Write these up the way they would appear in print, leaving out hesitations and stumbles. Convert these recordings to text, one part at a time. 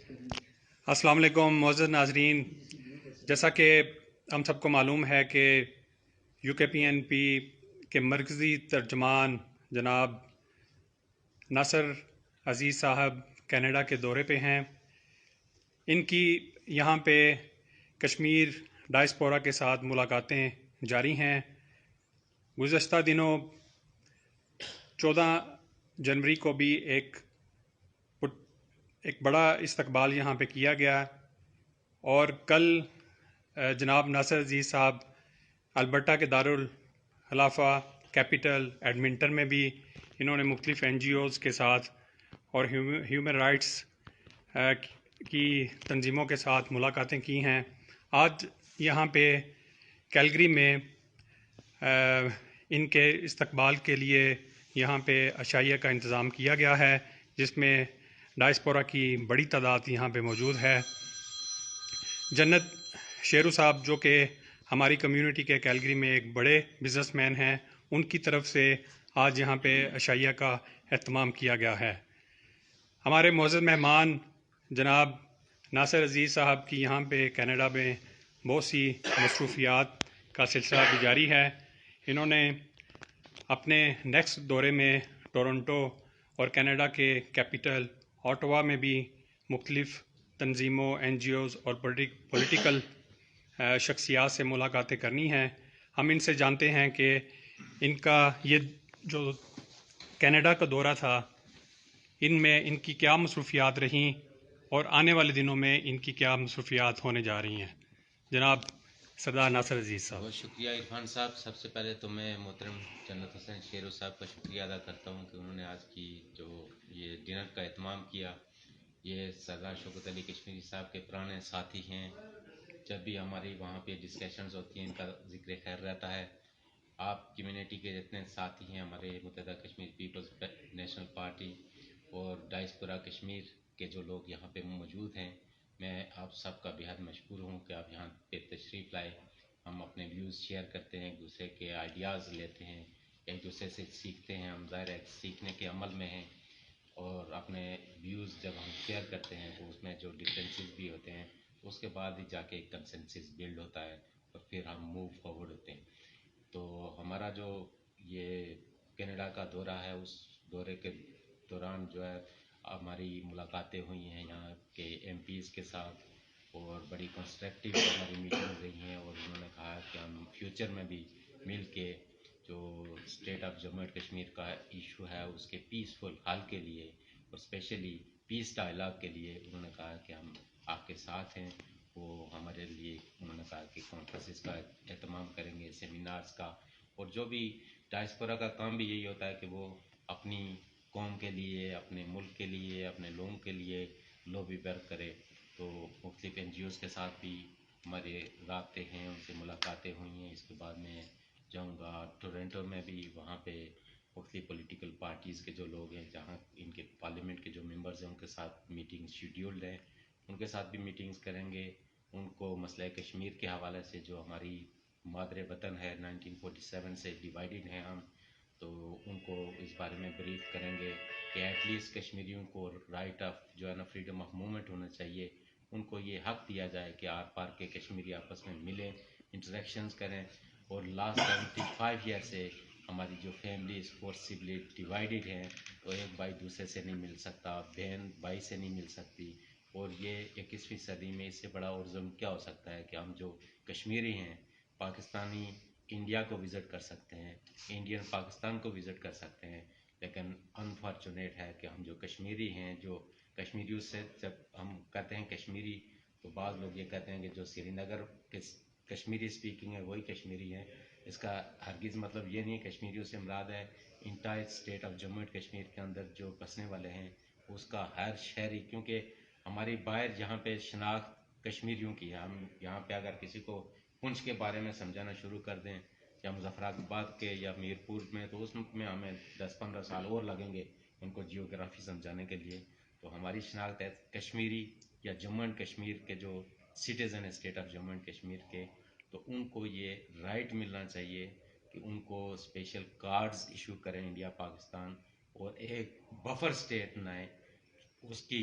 السلام علیکم معزز ناظرین، جیسا کہ ہم سب کو معلوم ہے کہ یو کے پی این پی کے مرکزی ترجمان جناب ناصر عزیز صاحب کینیڈا کے دورے پہ ہیں۔ ان کی یہاں پہ کشمیر ڈائسپورا کے ساتھ ملاقاتیں جاری ہیں۔ گزشتہ دنوں 14 جنوری کو بھی ایک بڑا استقبال یہاں پہ کیا گیا، اور کل جناب ناصر عزیز صاحب البرٹا کے دارالخلافہ کیپٹل ایڈمنٹن میں بھی انہوں نے مختلف این جی اوز کے ساتھ اور ہیومن رائٹس کی تنظیموں کے ساتھ ملاقاتیں کی ہیں۔ آج یہاں پہ کیلگری میں ان کے استقبال کے لیے یہاں پہ عشائیہ کا انتظام کیا گیا ہے، جس میں ڈائسپورا کی بڑی تعداد یہاں پہ موجود ہے۔ جنت شیرو صاحب جو کہ ہماری کمیونٹی کے کیلگری میں ایک بڑے بزنس مین ہیں، ان کی طرف سے آج یہاں پہ عشائیہ کا اہتمام کیا گیا ہے۔ ہمارے معزز مہمان جناب ناصر عزیز صاحب کی یہاں پہ کینیڈا میں بہت سی مصروفیات کا سلسلہ بھی جاری ہے۔ انہوں نے اپنے نیکسٹ دورے میں ٹورنٹو اور کینیڈا کے کیپٹل اوٹوا میں بھی مختلف تنظیموں، این جی اوز اور پولیٹیکل شخصیات سے ملاقاتیں کرنی ہیں۔ ہم ان سے جانتے ہیں کہ ان کا یہ جو کینیڈا کا دورہ تھا، ان میں ان کی کیا مصروفیات رہیں اور آنے والے دنوں میں ان کی کیا مصروفیات ہونے جا رہی ہیں۔ جناب سردار ناصر عزیز صاحب۔ بہت شکریہ عرفان صاحب۔ سب سے پہلے تو میں محترم جنت حسین شیرو صاحب کا شکریہ ادا کرتا ہوں کہ انہوں نے آج کی جو یہ ڈنر کا اہتمام کیا۔ یہ سردار شوکت علی کشمیری صاحب کے پرانے ساتھی ہیں، جب بھی ہماری وہاں پہ ڈسکشنز ہوتی ہیں ان کا ذکر خیر رہتا ہے۔ آپ کمیونٹی کے جتنے ساتھی ہیں، ہمارے متحدہ کشمیر پیپلز نیشنل پارٹی اور ڈائسپورا کشمیر کے جو لوگ یہاں پہ موجود ہیں، میں آپ سب کا بہت مشکور ہوں کہ آپ یہاں پہ تشریف لائے۔ ہم اپنے ویوز شیئر کرتے ہیں، ایک دوسرے کے آئیڈیاز لیتے ہیں، ایک دوسرے سے سیکھتے ہیں۔ ہم ظاہر ہے سیکھنے کے عمل میں ہیں، اور اپنے ویوز جب ہم شیئر کرتے ہیں تو اس میں جو ڈفرینسز بھی ہوتے ہیں، اس کے بعد ہی جا کے ایک کنسنسس بلڈ ہوتا ہے اور پھر ہم موو فارورڈ ہوتے ہیں۔ تو ہمارا جو یہ کینیڈا کا دورہ ہے، اس دورے کے دوران جو ہے ہماری ملاقاتیں ہوئی ہیں یہاں کے ایم پیز کے ساتھ، اور بڑی کنسٹرکٹیو ہماری میٹنگ رہی ہیں، اور انہوں نے کہا کہ ہم فیوچر میں بھی مل کے جو state of Jammu and Kashmir کا ایشو ہے اس کے پیسفل حل کے لیے اور اسپیشلی پیس ڈائلاگ کے لیے انہوں نے کہا کہ ہم آپ کے ساتھ ہیں۔ وہ ہمارے لیے انہوں نے کہا کہ کانفرنسز کا اہتمام کریں گے، سیمینارز کا، اور جو بھی ڈائسپورا کا کام بھی یہی ہوتا ہے کہ وہ اپنی قوم کے لیے، اپنے ملک کے لیے، اپنے لوگوں کے لیے لوبی ورک کرے۔ تو مختلف این جی اوز کے ساتھ بھی ہمارے رابطے ہیں، ان سے ملاقاتیں ہوئی ہیں۔ اس کے بعد میں جاؤں گا ٹورنٹو میں بھی، وہاں پہ مختلف پولیٹیکل پارٹیز کے جو لوگ ہیں، جہاں ان کے پارلیمنٹ کے جو ممبرز ہیں، ان کے ساتھ میٹنگ شیڈیولڈ ہیں، ان کے ساتھ بھی میٹنگز کریں گے۔ ان کو مسئلہ کشمیر کے حوالے سے، جو ہماری مادر وطن ہے، 1947 سے ڈیوائیڈڈ ہیں ہم، تو ان کو اس بارے میں بریف کریں گے کہ ایٹ لیسٹ کشمیریوں کو رائٹ آف جو ہے نا فریڈم آف موومنٹ ہونا چاہیے، ان کو یہ حق دیا جائے کہ آر پار کے کشمیری آپس میں ملیں، انٹریکشنز کریں۔ اور لاسٹ 75 ایئر سے ہماری جو فیملیز فورسبلی ڈیوائیڈڈ ہیں، تو ایک بھائی دوسرے سے نہیں مل سکتا، بہن بھائی سے نہیں مل سکتی، اور یہ 21ویں صدی میں اس سے بڑا اور ظلم کیا ہو سکتا ہے کہ ہم جو کشمیری ہیں، پاکستانی انڈیا کو وزٹ کر سکتے ہیں، انڈین پاکستان کو وزٹ کر سکتے ہیں، لیکن انفارچونیٹ ہے کہ ہم جو کشمیری ہیں، جو کشمیریوں سے جب ہم کہتے ہیں کشمیری، تو بعض لوگ یہ کہتے ہیں کہ جو سری نگر کے کشمیری اسپیکنگ ہے وہی کشمیری ہیں۔ اس کا ہرگز مطلب یہ نہیں ہے۔ کشمیریوں سے مراد ہے entire state of Jammu and Kashmir کے اندر جو بسنے والے ہیں، اس کا ہر شہری، کیونکہ ہماری باہر یہاں پہ شناخت کشمیریوں کی ہے۔ ہم یہاں پہ اگر کسی کو پنچ کے بارے میں سمجھانا شروع کر دیں، یا مظفر آباد کے یا میرپور میں، تو اس میں ہمیں 10-15 سال اور لگیں گے ان کو جیوگرافی سمجھانے کے لیے۔ تو ہماری شناخت ہے کشمیری یا جموں اینڈ کشمیر کے جو سٹیزن ہیں state of Jammu and Kashmir کے، تو ان کو یہ رائٹ ملنا چاہیے کہ ان کو اسپیشل کارڈز ایشو کریں انڈیا پاکستان، اور ایک بفر اسٹیٹ بنائیں، اس کی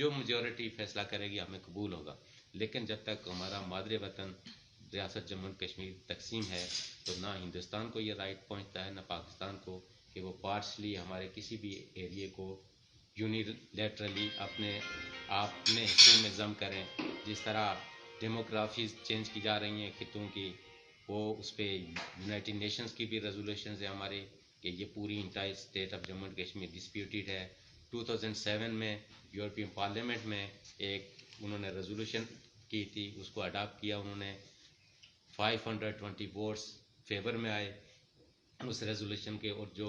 جو میجورٹی فیصلہ کرے گی ہمیں قبول ہوگا. لیکن جب تک ہمارا مادر وطن ریاست جموں کشمیر تقسیم ہے تو نہ ہندوستان کو یہ رائٹ پہنچتا ہے نہ پاکستان کو کہ وہ پارشلی ہمارے کسی بھی ایریے کو یونیلیٹرلی اپنے حصوں میں ضم کریں. جس طرح ڈیموگرافیز چینج کی جا رہی ہیں خطوں کی، وہ اس پہ یونائٹڈ نیشنز کی بھی ریزولوشنز ہیں ہمارے کہ یہ پوری entire state of Jammu and Kashmir disputed ہے. 2007 میں یورپین پارلیمنٹ میں ایک انہوں نے ریزولوشن کی تھی، اس کو اڈاپٹ کیا انہوں نے. 520 ووٹس فیور میں آئے اس ریزولوشن کے، اور جو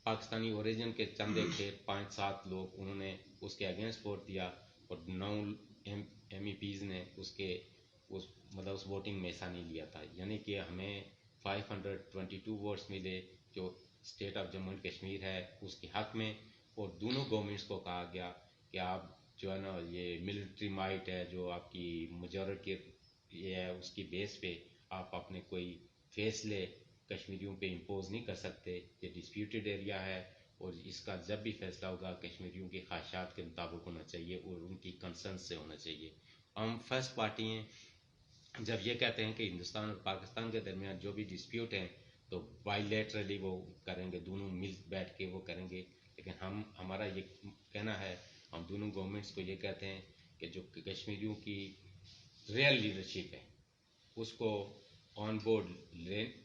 پاکستانی اوریجن کے چند ایک تھے 5-7 لوگ انہوں نے اس کے اگینسٹ ووٹ دیا، اور 9 ایم ای پیز نے اس ووٹنگ میں حصہ نہیں لیا تھا. یعنی کہ ہمیں 522 ووٹس ملے جو state of Jammu and Kashmir ہے اس کے حق میں. اور دونوں گورنمنٹس کو کہا گیا کہ آپ جو ہے نا یہ ملٹری مائٹ ہے جو آپ کی میجورٹی یہ ہے اس کی بیس پہ آپ اپنے کوئی فیصلے کشمیریوں پہ امپوز نہیں کر سکتے. یہ ڈسپیوٹیڈ ایریا ہے اور اس کا جب بھی فیصلہ ہوگا کشمیریوں کی خواہشات کے مطابق ہونا چاہیے اور ان کی کنسرن سے ہونا چاہیے. ہم فرسٹ پارٹی ہیں جب یہ کہتے ہیں کہ ہندوستان اور پاکستان کے درمیان جو بھی ڈسپیوٹ ہیں تو بائیلیٹرلی وہ کریں گے، دونوں مل بیٹھ کے وہ کریں گے. لیکن ہمارا یہ کہنا ہے، ہم دونوں گورنمنٹس کو یہ کہتے ہیں کہ جو کشمیریوں کی ریئل لیڈرشپ ہے اس کو آن بورڈ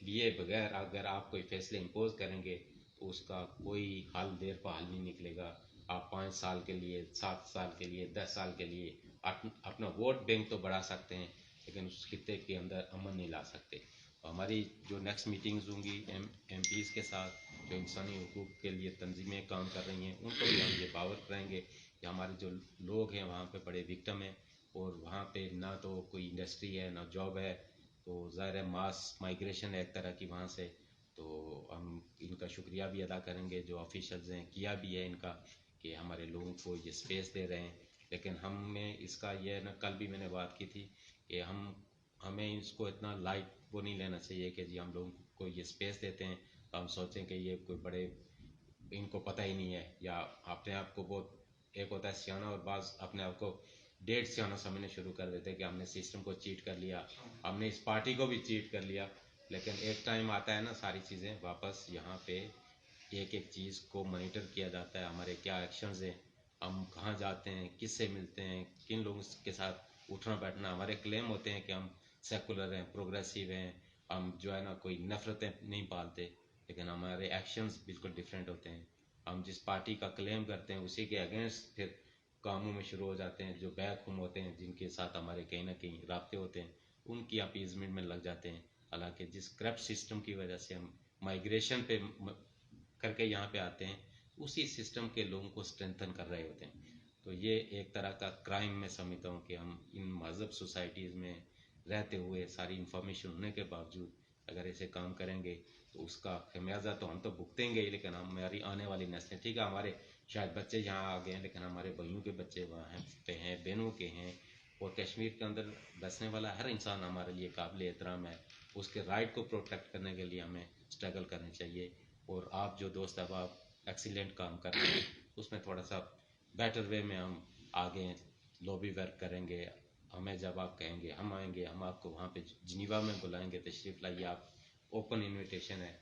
لیے بغیر اگر آپ کوئی فیصلے امپوز کریں گے تو اس کا کوئی حل دیر پا حل نہیں نکلے گا. آپ 5 سال کے لیے، 7 سال کے لیے، 10 سال کے لیے اپنا ووٹ بینک تو بڑھا سکتے ہیں لیکن اس خطے کے اندر امن نہیں لا سکتے. ہماری جو نیکسٹ میٹنگز ہوں گی ایم پیز کے ساتھ جو انسانی حقوق کے لیے تنظیمیں کام کر رہی ہیں ان کو بھی ہم یہ باور کریں گے کہ ہمارے جو لوگ ہیں وہاں پہ بڑے وکٹم ہیں اور وہاں پہ نہ تو کوئی انڈسٹری ہے نہ جاب ہے، تو ظاہر ہے ماس مائگریشن ہے ایک طرح کی وہاں سے. تو ہم ان کا شکریہ بھی ادا کریں گے جو آفیشلز ہیں، کیا بھی ہے ان کا کہ ہمارے لوگوں کو یہ سپیس دے رہے ہیں. لیکن ہمیں اس کا یہ نا کل بھی میں نے بات کی تھی کہ ہمیں اس کو اتنا لائٹ وہ نہیں لینا چاہیے کہ جی ہم لوگوں کو یہ سپیس دیتے ہیں تو ہم سوچیں کہ یہ کوئی بڑے ان کو پتہ ہی نہیں ہے یا اپنے آپ کو بہت ایک ہوتا ہے سیانہ اور بعض اپنے آپ کو ڈیڑھ سیانہ سمجھنے شروع کر دیتے کہ ہم نے سسٹم کو چیٹ کر لیا، ہم نے اس پارٹی کو بھی چیٹ کر لیا. لیکن ایک ٹائم آتا ہے نا ساری چیزیں واپس یہاں پہ ایک ایک چیز کو مانیٹر کیا جاتا ہے. ہمارے کیا ایکشنز ہیں، ہم کہاں جاتے ہیں، کس سے ملتے ہیں، کن لوگوں کے ساتھ اٹھنا بیٹھنا. ہمارے کلیم ہوتے ہیں کہ ہم سیکولر ہیں، پروگریسیو ہیں، ہم جو ہے نا کوئی نفرتیں نہیں پالتے، لیکن ہمارے ایکشنز بالکل ڈیفرینٹ ہوتے ہیں. ہم جس پارٹی کا کلیم کرتے ہیں اسی کے اگینسٹ پھر کاموں میں شروع ہو جاتے ہیں. جو بیک ہوم ہوتے ہیں جن کے ساتھ ہمارے کہیں نہ کہیں رابطے ہوتے ہیں ان کی اپیزمنٹ میں لگ جاتے ہیں. حالانکہ جس کرپٹ سسٹم کی وجہ سے ہم مائگریشن پہ کر کے یہاں پہ آتے ہیں اسی سسٹم کے لوگوں کو اسٹرینتھن کر رہے ہوتے ہیں. تو یہ ایک طرح کا کرائم میں سمجھتا ہوں کہ ہم ان مہذب سوسائٹیز میں رہتے ہوئے ساری انفارمیشن ہونے کے باوجود اگر ایسے کام کریں گے تو اس کا خمیازہ تو ہم تو بھگتیں گے، لیکن ہماری آنے والی نسلیں، ٹھیک ہے ہمارے شاید بچے یہاں آ گئے ہیں لیکن ہمارے بھائیوں کے بچے وہاں پہ ہیں، بہنوں کے ہیں. اور کشمیر کے اندر بسنے والا ہر انسان ہمارے لیے قابل احترام ہے. اس کے رائٹ کو پروٹیکٹ کرنے کے لیے ہمیں اسٹرگل کرنی چاہیے. اور آپ جو دوست احباب ایکسیلنٹ کام کر رہے ہیں اس میں تھوڑا سا بیٹر وے میں ہم آگے لوبی ورک کریں گے. ہمیں جب آپ کہیں گے ہم آئیں گے، ہم آپ کو وہاں پہ جنیوا میں بلائیں گے، تشریف لائیے. آپ اوپن انویٹیشن ہے،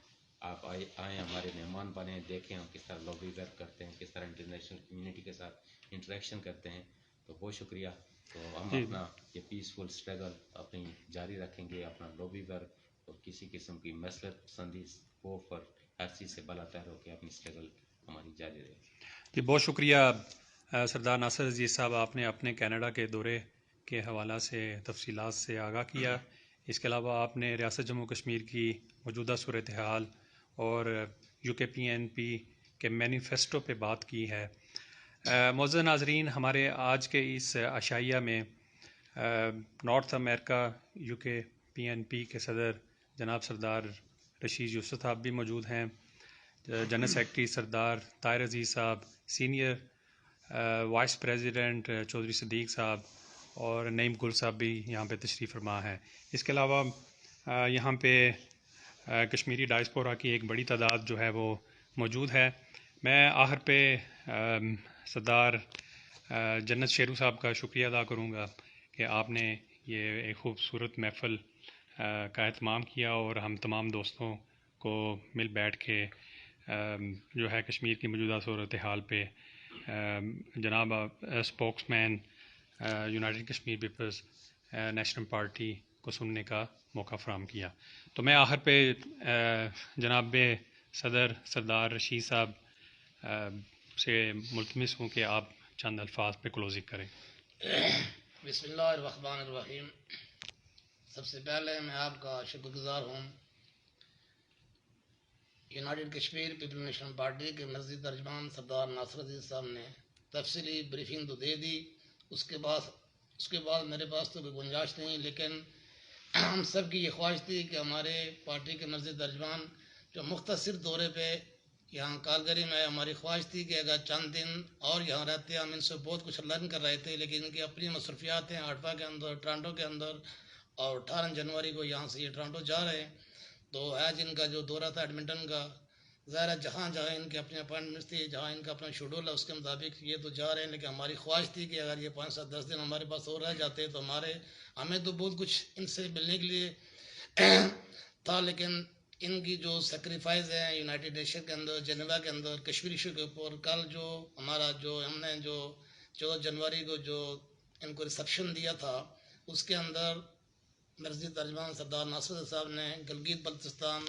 آپ آئیں ہمارے مہمان بنیں، دیکھیں ہم کس طرح لوبی ورک کرتے ہیں، کس طرح انٹرنیشنل کمیونٹی کے ساتھ انٹریکشن کرتے ہیں. تو بہت شکریہ. تو ہم جی اپنا یہ پیسفل اسٹرگل اپنی جاری رکھیں گے، اپنا لوبی ورک اور کسی قسم کی مسلط پسندی خوف اور ہر چیز سے بلا تیر ہو کے اپنی اسٹرگل ہماری جاری رہے. جی بہت شکریہ سردار ناصر عزیز صاحب، آپ نے اپنے کینیڈا کے دورے کے حوالہ سے تفصیلات سے آگاہ کیا. اس کے علاوہ آپ نے ریاست جموں کشمیر کی موجودہ صورتحال اور UKPNP کے مینیفیسٹو پہ بات کی ہے. معزز ناظرین، ہمارے آج کے اس عشائیہ میں نارتھ امریکہ UKPNP کے صدر جناب سردار رشید یوسف صاحب بھی موجود ہیں، جنرل سیکرٹری سردار طاہر عزیز صاحب، سینئر وائس پریزیڈنٹ چودھری صدیق صاحب اور نعیم گل صاحب بھی یہاں پہ تشریف فرما ہے. اس کے علاوہ یہاں پہ کشمیری ڈائسپورا کی ایک بڑی تعداد جو ہے وہ موجود ہے. میں آخر پہ سردار جنت شیرو صاحب کا شکریہ ادا کروں گا کہ آپ نے یہ ایک خوبصورت محفل کا اہتمام کیا اور ہم تمام دوستوں کو مل بیٹھ کے جو ہے کشمیر کی موجودہ صورتحال پہ جناب spokesman united Kashmir people's national party کو سننے کا موقع فراہم کیا. تو میں آخر پہ جناب صدر سردار رشید صاحب سے ملتمس ہوں کہ آپ چند الفاظ پہ کلوزنگ کریں. بسم اللہ الرحمن الرحیم. سب سے پہلے میں آپ کا شکر گزار ہوں. United Kashmir people national party کے مرکزی ترجمان سردار ناصر عزیز صاحب نے تفصیلی بریفنگ تو دے دی. اس کے بعد میرے پاس تو کوئی گنجائش نہیں، لیکن ہم سب کی یہ خواہش تھی کہ ہمارے پارٹی کے مرکزی ترجمان جو مختصر دورے پہ یہاں کالگری میں، ہماری خواہش تھی کہ اگر چند دن اور یہاں رہتے، ہم ان سے بہت کچھ لرن کر رہے تھے، لیکن ان کی اپنی مصروفیات ہیں آٹوا کے اندر، ٹورانٹو کے اندر، اور 18 جنوری کو یہاں سے یہ ٹورانٹو جا رہے ہیں. تو آج ان کا جو دورہ تھا ایڈمنٹن کا، ظاہر ہے جہاں ان کے اپنے اپائنٹمنٹس تھی، جہاں ان کا اپنا شیڈول ہے، اس کے مطابق یہ تو جا رہے ہیں. لیکن ہماری خواہش تھی کہ اگر یہ 5 سے 10 دن ہمارے پاس اور رہ جاتے تو ہمیں تو بہت کچھ ان سے ملنے کے لیے تھا، لیکن ان کی جو سیکریفائز ہیں یونائٹڈ نیشن کے اندر، جنیوا کے اندر، کشمیر ایشو کے اوپر، کل جو ہم نے جو 14 جنوری کو جو ان کو ریسیپشن دیا تھا، اس کے اندر مرکزی ترجمان سردار ناصر صاحب نے گلگت بلتستان،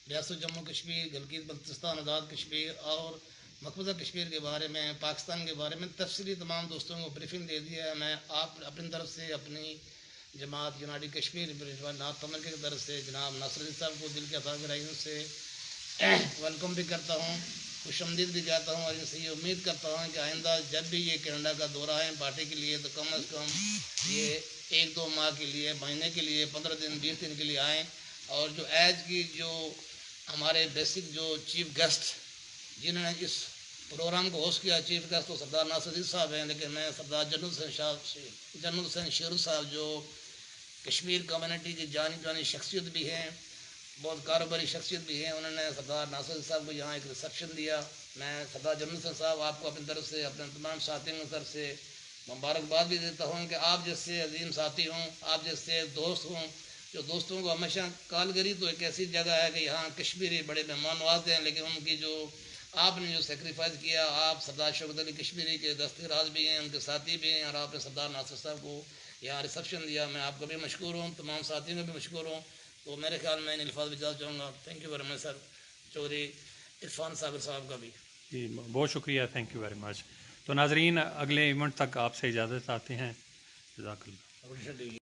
ریاست جموں کشمیر، گلگت بلتستان آزاد کشمیر اور مقبوضہ کشمیر کے بارے میں، پاکستان کے بارے میں تفصیلی تمام دوستوں کو بریفنگ دے دیا ہے. میں آپ اپنی طرف سے، اپنی جماعت یونائٹڈ کشمیر نارتھ امریکہ کی طرف سے جناب ناصر عزیز صاحب کو دل کے اطراف گہرائیوں سے ویلکم بھی کرتا ہوں، خوش آمدید بھی کہتا ہوں، اور ان سے یہ امید کرتا ہوں کہ آئندہ جب بھی یہ کینیڈا کا دورہ ہے پارٹی کے لیے تو کم از کم یہ 1-2 ماہ کے لیے، مہینے کے لیے، 15 دن 20 دن کے لیے آئیں. اور جو ایج کی جو ہمارے بیسک جو چیف گیسٹ جنہوں نے اس پروگرام کو ہوسٹ کیا، چیف گیسٹ تو سردار ناصر عزیز صاحب ہیں، لیکن میں سردار جنرل حسین شیرو صاحب جو کشمیر کمیونٹی کی جانی شخصیت بھی ہیں، بہت کاروباری شخصیت بھی ہیں، انہوں نے سردار ناصر عزیز صاحب کو یہاں ایک ریسیپشن دیا. میں سردار جنرل حسین صاحب آپ کو اپنی طرف سے، اپنے تمام ساتھیوں کی طرف سے مبارکباد بھی دیتا ہوں کہ آپ جیسے عظیم ساتھی ہوں، آپ جیسے دوست ہوں، جو دوستوں کو ہمیشہ کالگری تو ایک ایسی جگہ ہے کہ یہاں کشمیری بڑے مہمان نواز ہیں، لیکن ان کی جو آپ نے جو سیکریفائز کیا، آپ سردار شوکت علی کشمیری کے دستگیر راز بھی ہیں، ان کے ساتھی بھی ہیں، اور آپ نے سردار ناصر صاحب کو یہاں ریسیپشن دیا. میں آپ کو بھی مشکور ہوں، تمام ساتھیوں کو بھی مشکور ہوں. تو میرے خیال میں ان الفاظ بھی جانا چاہوں گا. تھینک یو ویری مچ سر. چودھری عرفان صاحب کا بھی جی بہت شکریہ، تھینک یو ویری مچ. تو ناظرین، اگلے ایونٹ تک آپ سے اجازت چاہتے ہیں. جزاک اللہ.